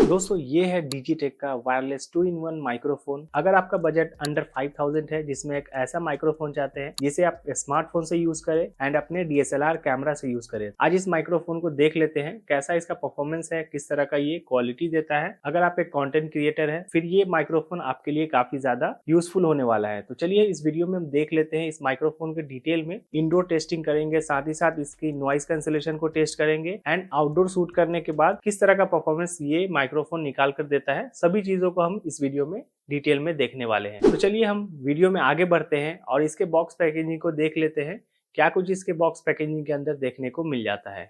दोस्तों ये है डिजिटेक का वायरलेस 2-in-1 माइक्रोफोन। अगर आपका बजट अंडर 5000 है जिसमें एक ऐसा माइक्रोफोन चाहते हैं जिसे आप स्मार्टफोन से यूज करें एंड अपने DSLR कैमरा से यूज करें, आज इस माइक्रोफोन को देख लेते हैं कैसा इसका परफॉर्मेंस है, किस तरह का ये क्वालिटी देता है। अगर आप एक कंटेंट क्रिएटर है फिर ये माइक्रोफोन आपके लिए काफी ज्यादा यूजफुल होने वाला है। तो चलिए इस वीडियो में हम देख लेते हैं इस माइक्रोफोन के डिटेल में। इंडोर टेस्टिंग करेंगे, साथ ही साथ इसकी नॉइस कैंसिलेशन को टेस्ट करेंगे एंड आउटडोर शूट करने के बाद किस तरह का परफॉर्मेंस ये माइक्रोफोन निकाल कर देता है। सभी चीजों को हम इस वीडियो में डिटेल में देखने वाले हैं। तो चलिए हम वीडियो में आगे बढ़ते हैं और इसके बॉक्स पैकेजिंग को देख लेते हैं, क्या कुछ इसके बॉक्स पैकेजिंग के अंदर देखने को मिल जाता है।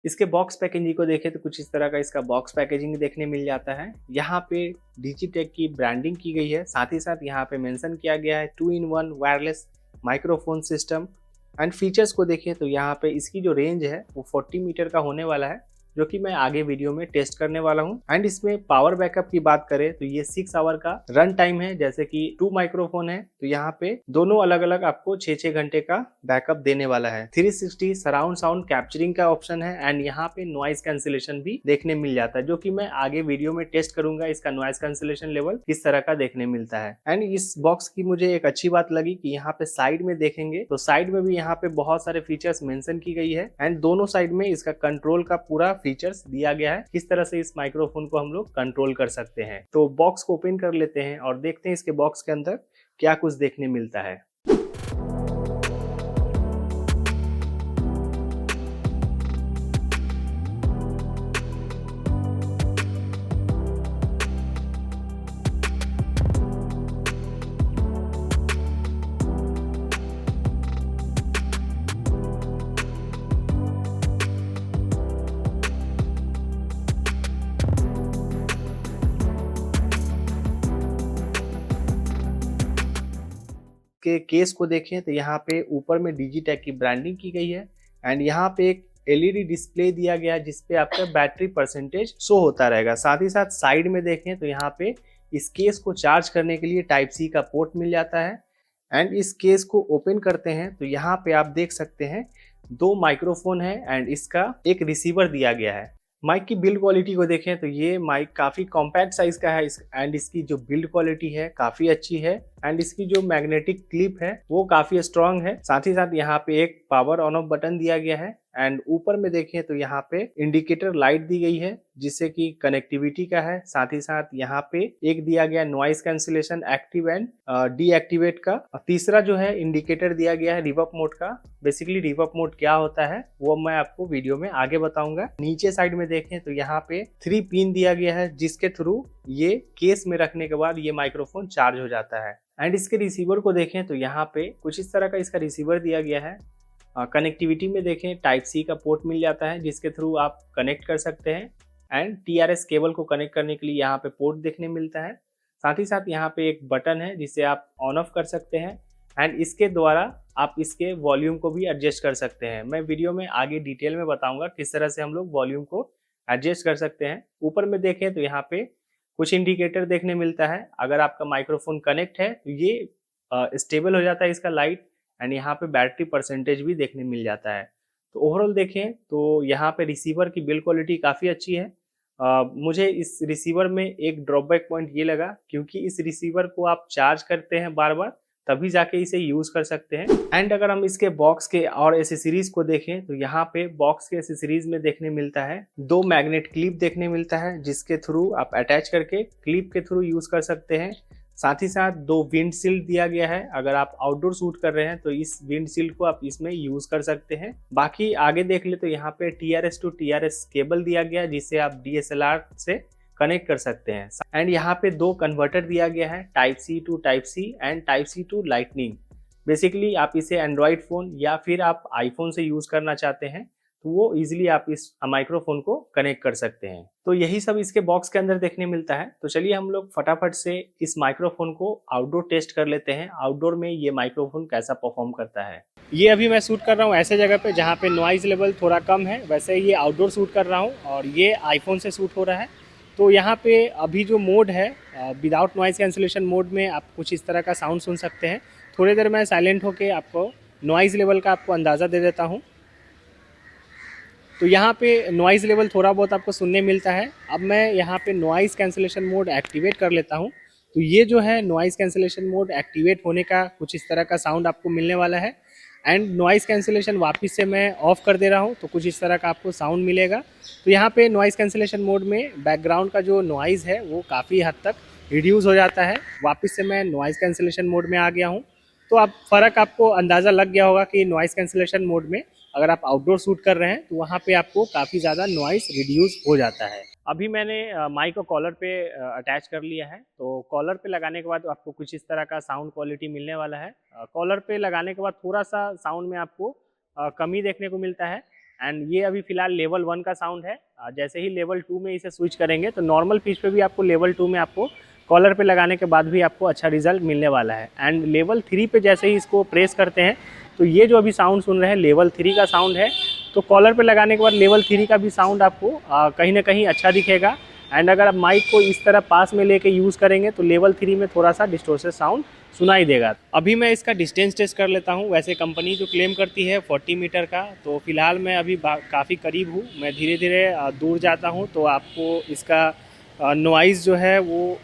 इसके बॉक्स पैकेजिंग को देखें तो कुछ इस तरह का इसका बॉक्स पैकेजिंग देखने मिल जाता है। यहाँ पे डिजिटेक की ब्रांडिंग की गई है, साथ ही साथ यहाँ पे मेंशन किया गया है 2-in-1 wireless microphone system. And features को देखें तो यहाँ पे इसकी जो रेंज है वो 40 मीटर का होने वाला है, जो कि मैं आगे वीडियो में टेस्ट करने वाला हूँ। एंड इसमें पावर बैकअप की बात करें तो ये 6 आवर का रन टाइम है। जैसे कि 2 माइक्रोफोन है तो यहाँ पे दोनों अलग अलग आपको 6-6 घंटे का बैकअप देने वाला है। 360 सराउंड साउंड कैप्चरिंग का ऑप्शन है एंड यहाँ पे नॉइस कैंसिलेशन भी देखने मिल जाता है, जो कि मैं आगे वीडियो में टेस्ट करूंगा इसका नॉइस कैंसिलेशन लेवल किस तरह का देखने मिलता है। एंड इस बॉक्स की मुझे एक अच्छी बात लगी कि यहाँ पे साइड में देखेंगे तो साइड में भी यहाँ पे बहुत सारे फीचर्स मेंशन की गई है एंड दोनों साइड में इसका कंट्रोल का पूरा फीचर्स दिया गया है, किस तरह से इस माइक्रोफोन को हम लोग कंट्रोल कर सकते हैं। तो बॉक्स को ओपन कर लेते हैं और देखते हैं इसके बॉक्स के अंदर क्या कुछ देखने मिलता है। के केस को देखें तो यहाँ पे ऊपर में डिजिटेक की ब्रांडिंग की गई है एंड यहाँ पे एक LED डिस्प्ले दिया गया है जिसपे आपका बैटरी परसेंटेज शो होता रहेगा। साथ ही साथ साइड में देखें तो यहाँ पे इस केस को चार्ज करने के लिए टाइप C का पोर्ट मिल जाता है। एंड इस केस को ओपन करते हैं तो यहाँ पे आप देख सकते हैं 2 माइक्रोफोन है एंड इसका एक रिसीवर दिया गया है। माइक की बिल्ड क्वालिटी को देखें तो ये माइक काफ़ी कॉम्पैक्ट साइज का है एंड इसकी जो बिल्ड क्वालिटी है काफ़ी अच्छी है एंड इसकी जो मैग्नेटिक क्लिप है वो काफ़ी स्ट्रॉन्ग है। साथ ही साथ यहाँ पे एक पावर ऑन ऑफ बटन दिया गया है एंड ऊपर में देखें तो यहाँ पे इंडिकेटर लाइट दी गई है जिससे कि कनेक्टिविटी का है। साथ ही साथ यहाँ पे एक दिया गया noise cancellation active and deactivate का। तीसरा जो है इंडिकेटर दिया गया है रिवर्ब मोड का। बेसिकली रिवर्ब मोड क्या होता है वो मैं आपको वीडियो में आगे बताऊंगा। नीचे साइड में देखें तो यहाँ पे 3 पिन दिया गया है जिसके थ्रू ये केस में रखने के बाद ये माइक्रोफोन चार्ज हो जाता है। एंड इसके रिसीवर को देखें तो यहाँ पे कुछ इस तरह का इसका रिसीवर दिया गया है। कनेक्टिविटी में देखें टाइप C का पोर्ट मिल जाता है जिसके थ्रू आप कनेक्ट कर सकते हैं एंड TRS केबल को कनेक्ट करने के लिए यहाँ पे पोर्ट देखने मिलता है। साथ ही साथ यहाँ पे एक बटन है जिसे आप ऑन ऑफ कर सकते हैं एंड इसके द्वारा आप इसके वॉल्यूम को भी एडजस्ट कर सकते हैं। मैं वीडियो में आगे डिटेल में बताऊंगा किस तरह से हम लोग वॉल्यूम को एडजस्ट कर सकते हैं। ऊपर में देखें तो यहाँ पे कुछ इंडिकेटर देखने मिलता है। अगर आपका माइक्रोफोन कनेक्ट है तो ये स्टेबल हो जाता है इसका लाइट एंड यहाँ पे बैटरी परसेंटेज भी देखने मिल जाता है। तो ओवरऑल देखें तो यहाँ पे रिसीवर की बिल्ड क्वालिटी काफ़ी अच्छी है। मुझे इस रिसीवर में एक ड्रॉबैक पॉइंट ये लगा क्योंकि इस रिसीवर को आप चार्ज करते हैं बार बार तभी जाके इसे यूज़ कर सकते हैं। एंड अगर हम इसके बॉक्स के और एसेसरीज को देखें तो यहाँ पे बॉक्स के एसेसरीज में देखने मिलता है 2 मैग्नेट क्लिप देखने मिलता है जिसके थ्रू आप अटैच करके क्लिप के थ्रू यूज़ कर सकते हैं। साथ ही साथ 2 विंडशील्ड दिया गया है। अगर आप आउटडोर शूट कर रहे हैं तो इस विंडशील्ड को आप इसमें यूज कर सकते हैं। बाकी आगे देख ले तो यहाँ पे TRS to TRS केबल दिया गया है जिसे आप DSLR से कनेक्ट कर सकते हैं। एंड यहाँ पे 2 कन्वर्टर दिया गया है type C to type C and type C to lightning. Basically आप इसे एंड्रॉयड फोन या फिर आप आईफोन से यूज करना चाहते हैं तो वो इजीली आप इस माइक्रोफोन को कनेक्ट कर सकते हैं। तो यही सब इसके बॉक्स के अंदर देखने मिलता है। तो चलिए हम लोग फटाफट से इस माइक्रोफोन को आउटडोर टेस्ट कर लेते हैं, आउटडोर में ये माइक्रोफोन कैसा परफॉर्म करता है। ये अभी मैं शूट कर रहा हूँ ऐसे जगह पे जहाँ पे नॉइज लेवल थोड़ा कम है, वैसे ये आउटडोर शूट कर रहा हूँ और ये आईफोन से शूट हो रहा है। तो यहाँ पे अभी जो मोड है विदाउट नॉइज कैंसिलेशन मोड में आप कुछ इस तरह का साउंड सुन सकते हैं। थोड़ी देर मैं साइलेंट होके आपको नॉइज़ लेवल का आपको अंदाज़ा दे देता हूँ। तो यहाँ पे नॉइज़ लेवल थोड़ा बहुत आपको सुनने मिलता है। अब मैं यहाँ पे नॉइज़ कैंसिलेशन मोड एक्टिवेट कर लेता हूँ। तो ये जो है नॉइज़ कैंसिलेशन मोड एक्टिवेट होने का कुछ इस तरह का साउंड आपको मिलने वाला है। एंड नॉइज़ कैंसिलेशन वापस से मैं ऑफ कर दे रहा हूँ, तो कुछ इस तरह का आपको साउंड मिलेगा। तो यहाँ पे नॉइज़ कैंसिलेशन मोड में बैकग्राउंड का जो नॉइज़ है वो काफ़ी हद तक रिड्यूस हो जाता है। वापस से मैं नॉइज़ कैंसिलेशन मोड में आ गया हूँ। तो अब फ़र्क आपको अंदाज़ा लग गया होगा कि नॉइज़ कैंसिलेशन मोड में अगर आप आउटडोर शूट कर रहे हैं तो वहाँ पे आपको काफ़ी ज़्यादा नॉइज़ रिड्यूस हो जाता है। अभी मैंने माइक को कॉलर पे अटैच कर लिया है। तो कॉलर पे लगाने के बाद आपको कुछ इस तरह का साउंड क्वालिटी मिलने वाला है। कॉलर पे लगाने के बाद थोड़ा सा साउंड में आपको कमी देखने को मिलता है। एंड ये अभी फ़िलहाल लेवल 1 का साउंड है। जैसे ही लेवल 2 में इसे स्विच करेंगे तो नॉर्मल पिच पे भी आपको लेवल 2 में आपको कॉलर पे लगाने के बाद भी आपको अच्छा रिजल्ट मिलने वाला है। एंड लेवल 3 पे जैसे ही इसको प्रेस करते हैं तो ये जो अभी साउंड सुन रहे हैं लेवल 3 का साउंड है। तो कॉलर पे लगाने के बाद लेवल 3 का भी साउंड आपको कहीं ना कहीं अच्छा दिखेगा। एंड अगर आप माइक को इस तरह पास में लेके यूज़ करेंगे तो लेवल 3 में थोड़ा सा डिस्टोर्टेड साउंड सुनाई देगा। अभी मैं इसका डिस्टेंस टेस्ट कर लेता हूँ। वैसे कंपनी जो क्लेम करती है 40 मीटर का, तो फिलहाल मैं अभी काफ़ी करीब हूँ। मैं धीरे धीरे दूर जाता हूँ तो आपको इसका नॉइज़ जो है वो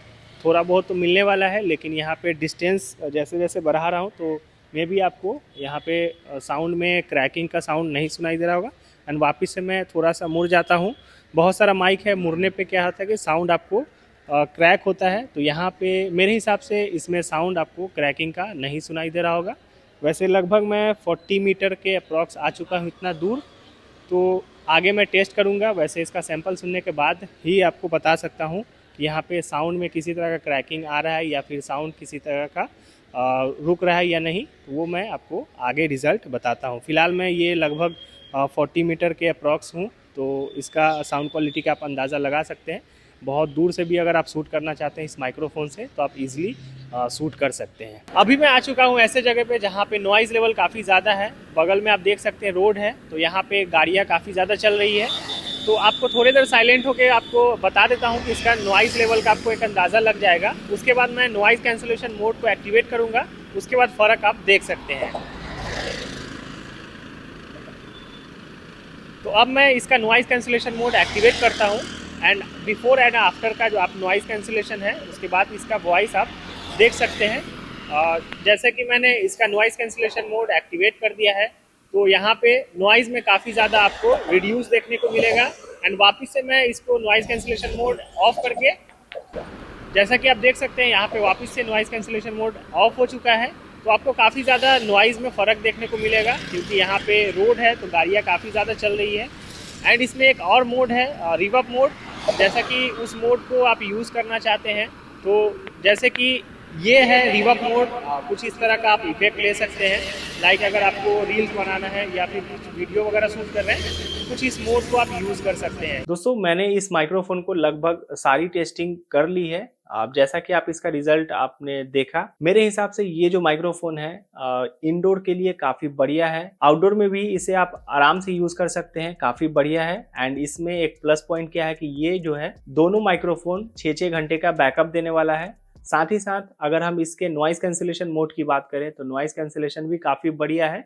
थोड़ा बहुत तो मिलने वाला है, लेकिन यहाँ पे डिस्टेंस जैसे जैसे बढ़ा रहा हूँ तो मे भी आपको यहाँ पे साउंड में क्रैकिंग का साउंड नहीं सुनाई दे रहा होगा। एंड वापस से मैं थोड़ा सा मुड़ जाता हूँ। बहुत सारा माइक है, मुड़ने पे क्या होता है कि साउंड आपको क्रैक होता है। तो यहाँ पे मेरे हिसाब से इसमें साउंड आपको क्रैकिंग का नहीं सुनाई दे रहा होगा। वैसे लगभग मैं 40 मीटर के अप्रॉक्स आ चुका हूँ इतना दूर। तो आगे मैं टेस्ट करूँगा। वैसे इसका सैंपल सुनने के बाद ही आपको बता सकता हूँ कि यहाँ पे साउंड में किसी तरह का क्रैकिंग आ रहा है या फिर साउंड किसी तरह का रुक रहा है या नहीं। तो वो मैं आपको आगे रिज़ल्ट बताता हूँ। फ़िलहाल मैं ये लगभग 40 मीटर के अप्रॉक्स हूँ। तो इसका साउंड क्वालिटी का आप अंदाज़ा लगा सकते हैं। बहुत दूर से भी अगर आप शूट करना चाहते हैं इस माइक्रोफोन से तो आप इजीली शूट कर सकते हैं। अभी मैं आ चुका हूँ ऐसे जगह पे जहाँ पे नॉइज़ लेवल काफ़ी ज़्यादा है। बगल में आप देख सकते हैं रोड है, तो यहाँ पे गाड़ियाँ काफ़ी ज़्यादा चल रही है। तो आपको थोड़ी देर साइलेंट होकर आपको बता देता हूँ कि इसका नॉइज़ लेवल का आपको एक अंदाज़ा लग जाएगा। उसके बाद मैं नॉइज़ कैंसिलेशन मोड को एक्टिवेट करूँगा, उसके बाद फ़र्क आप देख सकते हैं। तो अब मैं इसका नॉइज़ कैंसिलेशन मोड एक्टिवेट करता हूँ। एंड बिफोर एंड आफ्टर का जो आप नॉइज़ कैंसिलेशन है उसके बाद इसका वॉइस आप देख सकते हैं। जैसे कि मैंने इसका नॉइज़ कैंसिलेशन मोड एक्टिवेट कर दिया है तो यहाँ पे नॉइज़ में काफ़ी ज़्यादा आपको रिड्यूस देखने को मिलेगा। एंड वापस से मैं इसको नॉइज़ कैंसिलेशन मोड ऑफ करके, जैसा कि आप देख सकते हैं यहाँ पे वापस से नॉइज़ कैंसिलेशन मोड ऑफ हो चुका है। तो आपको काफ़ी ज़्यादा नॉइज़ में फ़र्क देखने को मिलेगा क्योंकि यहाँ पे रोड है तो गाड़ियाँ काफ़ी ज़्यादा चल रही है। एंड इसमें एक और मोड है रिवर्ब मोड। जैसा कि उस मोड को आप यूज़ करना चाहते हैं तो जैसे कि ये है रिवर्ब मोड, कुछ इस तरह का आप इफेक्ट ले सकते हैं। लाइक अगर आपको रील्स बनाना है या फिर कुछ वीडियो वगैरह शूट कर रहे हैं कुछ इस मोड को आप यूज़ कर सकते हैं। दोस्तों मैंने इस माइक्रोफोन को लगभग सारी टेस्टिंग कर ली है। आप जैसा कि आप इसका रिजल्ट आपने देखा, मेरे हिसाब से ये जो माइक्रोफोन है इंडोर के लिए काफ़ी बढ़िया है। आउटडोर में भी इसे आप आराम से यूज़ कर सकते हैं, काफ़ी बढ़िया है। एंड इसमें एक प्लस पॉइंट क्या है कि ये जो है दोनों माइक्रोफोन 6-6 घंटे का बैकअप देने वाला है। साथ ही साथ अगर हम इसके नॉइज़ कैंसिलेशन मोड की बात करें तो नॉइज़ कैंसिलेशन भी काफ़ी बढ़िया है।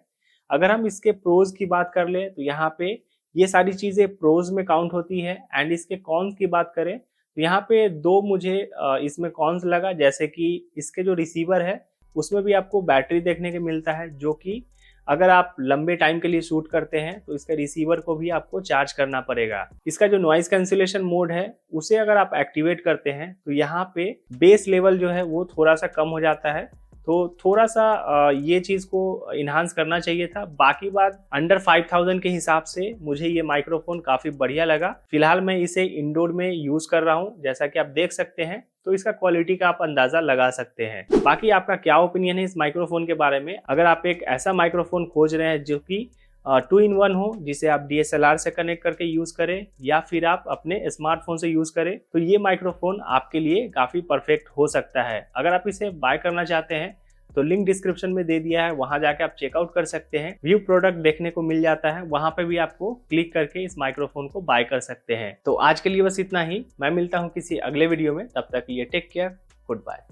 अगर हम इसके प्रोज की बात कर लें तो यहाँ पे ये सारी चीज़ें प्रोज में काउंट होती है। एंड इसके कॉन्स की बात करें तो यहाँ पे 2 मुझे इसमें कॉन्स लगा, जैसे कि इसके जो रिसीवर है उसमें भी आपको बैटरी देखने को मिलता है, जो कि अगर आप लंबे टाइम के लिए शूट करते हैं तो इसके रिसीवर को भी आपको चार्ज करना पड़ेगा। इसका जो नॉइज़ कैंसिलेशन मोड है उसे अगर आप एक्टिवेट करते हैं तो यहाँ पे बेस लेवल जो है वो थोड़ा सा कम हो जाता है। तो थोड़ा सा ये चीज़ को इन्हांस करना चाहिए था। बाकी बात अंडर 5000 के हिसाब से मुझे ये माइक्रोफोन काफ़ी बढ़िया लगा। फिलहाल मैं इसे इंडोर में यूज़ कर रहा हूँ, जैसा कि आप देख सकते हैं। तो इसका क्वालिटी का आप अंदाज़ा लगा सकते हैं। बाकी आपका क्या ओपिनियन है इस माइक्रोफोन के बारे में? अगर आप एक ऐसा माइक्रोफोन खोज रहे हैं जो कि 2-in-1 हो, जिसे आप DSLR से कनेक्ट करके यूज़ करें या फिर आप अपने स्मार्टफोन से यूज़ करें, तो ये माइक्रोफोन आपके लिए काफ़ी परफेक्ट हो सकता है। अगर आप इसे बाय करना चाहते हैं तो लिंक डिस्क्रिप्शन में दे दिया है, वहां जाके आप चेकआउट कर सकते हैं। व्यू प्रोडक्ट देखने को मिल जाता है, वहां पे भी आपको क्लिक करके इस माइक्रोफोन को बाय कर सकते हैं। तो आज के लिए बस इतना ही। मैं मिलता हूं किसी अगले वीडियो में, तब तक के लिए टेक केयर, गुड बाय।